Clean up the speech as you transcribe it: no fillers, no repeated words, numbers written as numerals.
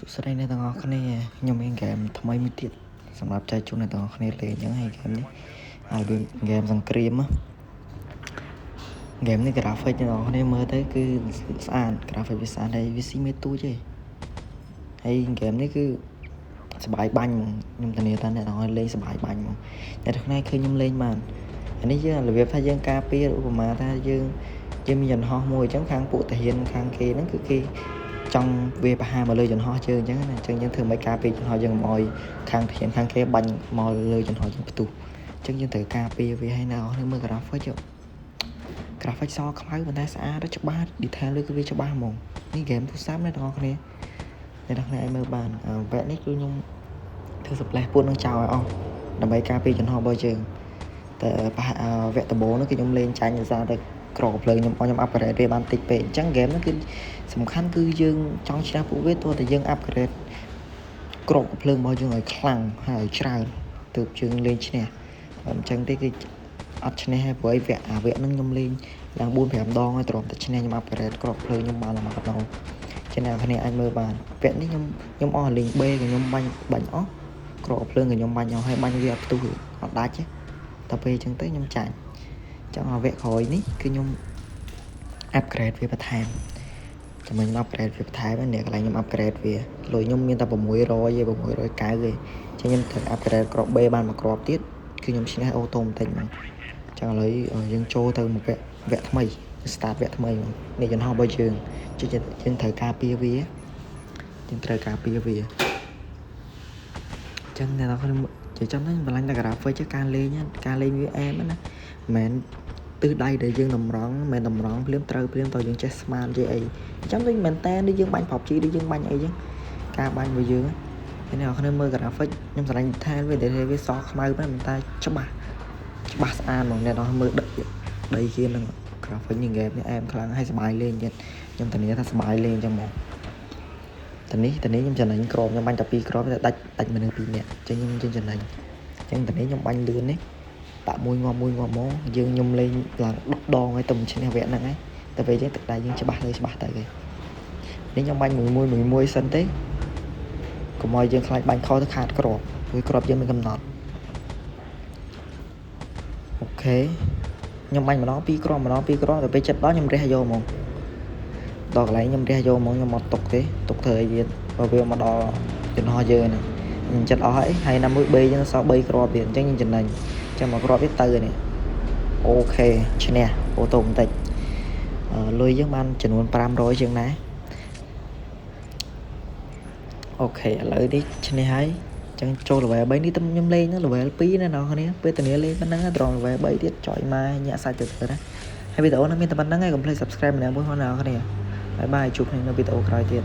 សួស្តីអ្នកទាំងអស់គ្នាខ្ញុំមានហ្គេមថ្មីមួយទៀតសម្រាប់ចែកជូនអ្នកទាំងអស់គ្នាលេងអញ្ចឹងហើយហ្គេមនេះវាហ្គេមសង្គ្រាមហ្គេមនេះ graphic អ្នកទាំងអស់គ្នាមើលទៅគឺស្អាត graphic វាស្អាតហើយវាស៊ីមេទូចទេហើយហ្គេមនេះគឺសប្បាយបាញ់ខ្ញុំធានាថាអ្នកទាំងអស់លេងសប្បាយបាញ់មកអ្នកទាំងគ្នាឃើញខ្ញុំលេងបានអានេះយើងរបៀបថាយើងការពារឧបមាថាយើងមានយន្តហោះមួយអញ្ចឹងខាងពួកតាហានខាងគេហ្នឹងគឺគេចង់វាប្រហារមកលើយន្តហោះជើងអញ្ចឹងណាអញ្ចឹងយើងធ្វើមិនការពារយន្តហោះយើងមកឲ្យខាងធានខាងគេបាញ់មកលើយន្តហោះយើងផ្ទុះអញ្ចឹងយើងត្រូវការពារវាឲ្យអ្នកនរមើល graphic សខ្មៅប៉ុន្តែស្អាតច្បាស់ detail លើគឺវាច្បាស់ហ្មងនេះហ្គេមទូរស័ព្ទណាអ្នកនរគ្នាឲ្យមើលបានវគ្គនេះគឺខ្ញុំធ្វើ splash ពួននឹងចោលឲ្យអស់ដើម្បីការពារយន្តហោះរបស់យើងតែវគ្គដំបូងនោះគឺខ្ញុំលេងចាញ់ដោយសារតែក្រកភ្លើងខ្ញុំ upgrade វាបានតិចពេកអញ្ចឹងហ្គេមនោះគឺសំខាន់គឺយើងចង់ឈ្នះពួកវាទោះតែយើង upgrade ក្រកភ្លើងរបស់យើងឲ្យខ្លាំងហើយច្រើនទើបយើងលេងឈ្នះអញ្ចឹងទេគឺអត់ឈ្នះហើយព្រោះវគ្គហ្នឹងខ្ញុំលេងឡើង 4-5 ដងហើយទ្រាំតែឈ្នះខ្ញុំ upgrade ក្រកភ្លើងខ្ញុំបានតែម្ដងចឹងអ្នកគ្នាអាចមើលបានវគ្គនេះខ្ញុំអស់លេង B ក៏ខ្ញុំបាញ់អស់ក្រកភ្លើងក៏ខ្ញុំបាញ់អស់ហើយបាញ់វាអត់ផ្ទុះអត់ដាច់ទេតែពេលអញ្ចឹងទៅខ្ញុំចាញ់ចឹងវគ្គក្រោយនេះគឺខ្ញុំ upgrade វាបន្ថែមចាំខ្ញុំ upgrade វាបន្ថែមនេះកន្លែងខ្ញុំ upgrade វាលុយខ្ញុំមានតែ600ទេ690ទេចឹងខ្ញុំត្រូវ upgrade គ្រាប់ B បានមួយគ្រាប់ទៀតគឺខ្ញុំឈ្នះអូតូបន្តិចហ្មងចឹងឥឡូវយើងចូលទៅមួយវគ្គថ្មី start វគ្គថ្មីហ្មងនេះយន្តហោះរបស់យើងយើងត្រូវការពារវាចឹងអ្នកនរគ្នានិយាយចំហ្នឹងបន្លាញតែ graphic ការលេងវាអែមណាមិនទិសដៅដែលយើងតម្រង់មិនតម្រង់ភ្លាមត្រូវភ្លាមតើយើងចេះស្មានជាអីអញ្ចឹងវិញមែនតើដូចយើងបាញ់ PUBG ដូចយើងបាញ់អីចឹងការបាញ់របស់យើងអ្នកនរគ្នាមើល graphic ខ្ញុំស្រឡាញ់ detail វាសខ្មៅប៉ុន្តែច្បាស់ស្អាតហ្មងអ្នកនរមើលដីគេនឹង graphic នេះ game នេះអែមខ្លាំងហើយសប្បាយលេងទៀតខ្ញុំធានាថាសប្បាយលេងអញ្ចឹងហ្មងតនេះខ្ញុំចំណេញក្របខ្ញុំបាញ់តែ2គ្រាប់តែដាច់មនុស្ស2នាក់អញ្ចឹងខ្ញុំចំណេញអញ្ចឹងតនេះខ្ញុំបាញ់លឿននេះដាក់មួយងាប់មកខ្ញុំលេងឡើង10ដងហើយទៅឈ្នះវគ្គហ្នឹងហើយតែពេលអញ្ចឹងទឹកដៃយើងច្បាស់ទៅនេះខ្ញុំបាញ់មួយសិនទេកុំឲ្យយើងខ្លាចបាញ់ខុសទៅខាតគ្រាប់ព្រោះគ្រាប់យើងមានកំណត់អូខេខ្ញុំបាញ់ម្ដង2គ្រាប់តែពេលចិត្តដល់ខ្ញុំរះយកហ្មងដល់កន្លែងខ្ញុំរះយកហ្មងខ្ញុំអត់ទុកទេទុកធ្វើអីទៀតបើវាមកដល់យន្តហោះយើងហ្នឹងខ្ញុំចិត្តអស់ហើយណាមួយ B ចឹងសល់3គ្រាប់ទៀតអញ្ចឹងខ្ញុំចំណេញចាំមកគ្រាប់ទៀតទៅនេះអូខេឈ្នះអូតូបន្តិចលុយយើងបានចំនួន500ជាងណាអូខេឥឡូវនេះឈ្នះហើយអញ្ចឹងចូល level 3នេះទៅខ្ញុំលេង level 2ណាអ្នកនរគ្នាពេលធានាលេងប៉ុណ្ណឹងត្រង់ level 3ទៀតចុយម៉ាញាក់សាច់ទៅណាហើយវីដេអូនេះមានតែប៉ុណ្្នឹងហើយកុំភ្លេច subscribe ម្នាក់មួយផងអ្នកនរគ្នាបាយបាយជួបគ្នានៅវីដេអូក្រោយទៀត